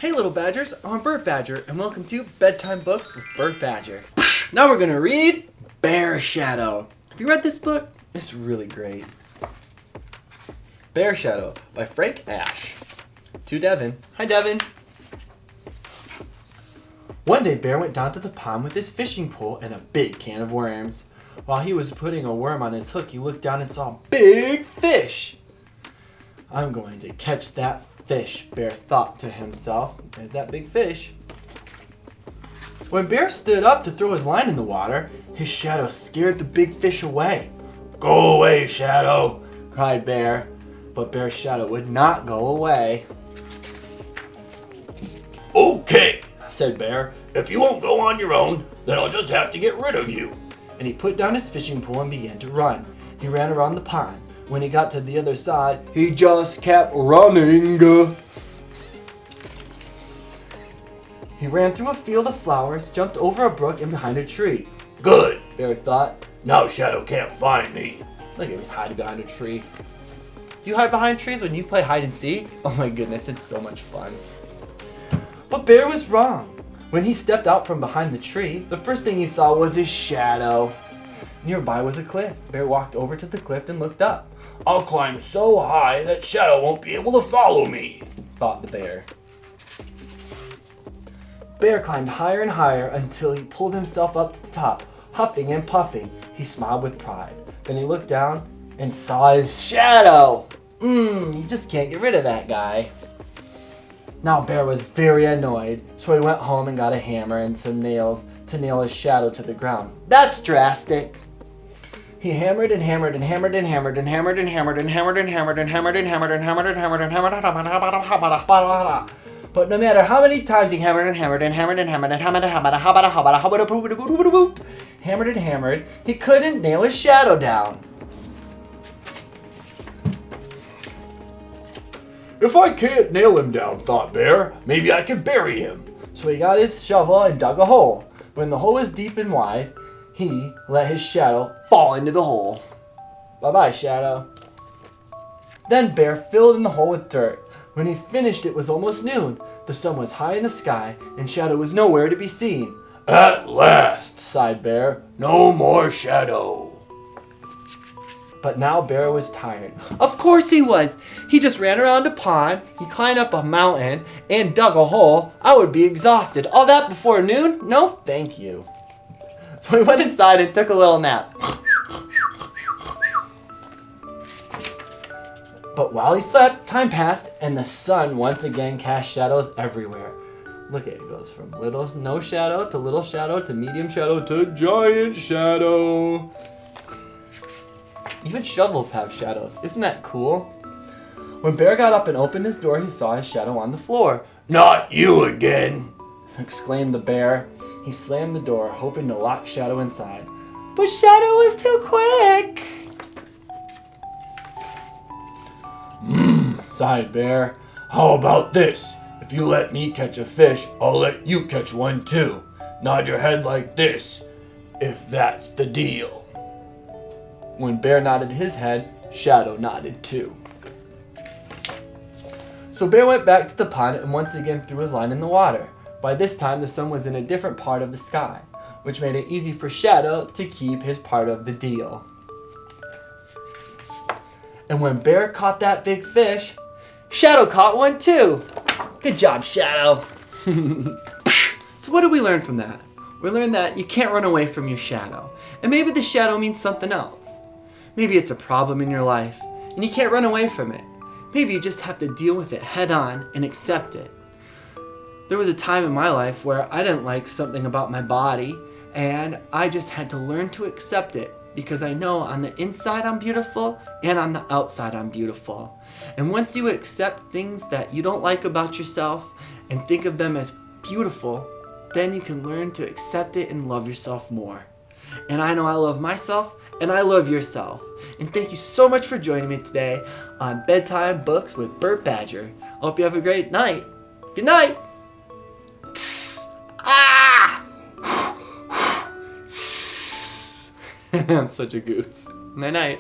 Hey little badgers, I'm Bert Badger and welcome to Bedtime Books with Bert Badger. Now we're going to read Bear Shadow. Have you read this book? It's really great. Bear Shadow by Frank Asch. To Devin. Hi Devin. One day Bear went down to the pond with his fishing pole and a big can of worms. While he was putting a worm on his hook, he looked down and saw a big fish. I'm going to catch that fish, Bear thought to himself. There's that big fish. When Bear stood up to throw his line in the water, his shadow scared the big fish away. "Go away, Shadow," cried Bear. But Bear's shadow would not go away. "Okay," said Bear. "If you won't go on your own, then I'll just have to get rid of you." And he put down his fishing pole and began to run. He ran around the pond. When he got to the other side, he just kept running. He ran through a field of flowers, jumped over a brook and behind a tree. "Good," Bear thought. "Now Shadow can't find me." Look at me hiding behind a tree. Do you hide behind trees when you play hide and seek? Oh my goodness, it's so much fun. But Bear was wrong. When he stepped out from behind the tree, the first thing he saw was his shadow. Nearby was a cliff. Bear walked over to the cliff and looked up. "I'll climb so high that Shadow won't be able to follow me," thought the bear. Bear climbed higher and higher until he pulled himself up to the top, huffing and puffing. He smiled with pride. Then he looked down and saw his shadow. You just can't get rid of that guy. Now Bear was very annoyed, so he went home and got a hammer and some nails to nail his shadow to the ground. That's drastic. He hammered and hammered and hammered and hammered and hammered and hammered and hammered and hammered and hammered and hammered and hammered and hammered and hammered and hammered. But no matter how many times he hammered and hammered and hammered and hammered and hammered and hammered and hammered, he couldn't nail his shadow down. "If I can't nail him down," thought Bear, "maybe I can bury him." So he got his shovel and dug a hole. When the hole was deep and wide, he let his shadow fall into the hole. Bye-bye, Shadow. Then Bear filled in the hole with dirt. When he finished, it was almost noon. The sun was high in the sky, and Shadow was nowhere to be seen. "At last," sighed Bear. "No more Shadow." But now Bear was tired. Of course he was. He just ran around a pond, he climbed up a mountain, and dug a hole. I would be exhausted. All that before noon? No, thank you. So he went inside and took a little nap. But while he slept, time passed, and the sun once again cast shadows everywhere. Look at it, goes from little no shadow to medium shadow to giant shadow. Even shovels have shadows. Isn't that cool? When Bear got up and opened his door, he saw his shadow on the floor. "Not you again!" exclaimed the bear. He slammed the door, hoping to lock Shadow inside. But Shadow was too quick! Sighed Bear. "How about this? If you let me catch a fish, I'll let you catch one too. Nod your head like this, if that's the deal." When Bear nodded his head, Shadow nodded too. So Bear went back to the pond and once again threw his line in the water. By this time, the sun was in a different part of the sky, which made it easy for Shadow to keep his part of the deal. And when Bear caught that big fish, Shadow caught one too. Good job, Shadow. So what did we learn from that? We learned that you can't run away from your shadow. And maybe the shadow means something else. Maybe it's a problem in your life, and you can't run away from it. Maybe you just have to deal with it head on and accept it. There was a time in my life where I didn't like something about my body, and I just had to learn to accept it because I know on the inside I'm beautiful and on the outside I'm beautiful. And once you accept things that you don't like about yourself and think of them as beautiful, then you can learn to accept it and love yourself more. And I know I love myself and I love yourself. And thank you so much for joining me today on Bedtime Books with Bert Badger. I hope you have a great night. Good night. I'm such a goose. Night night.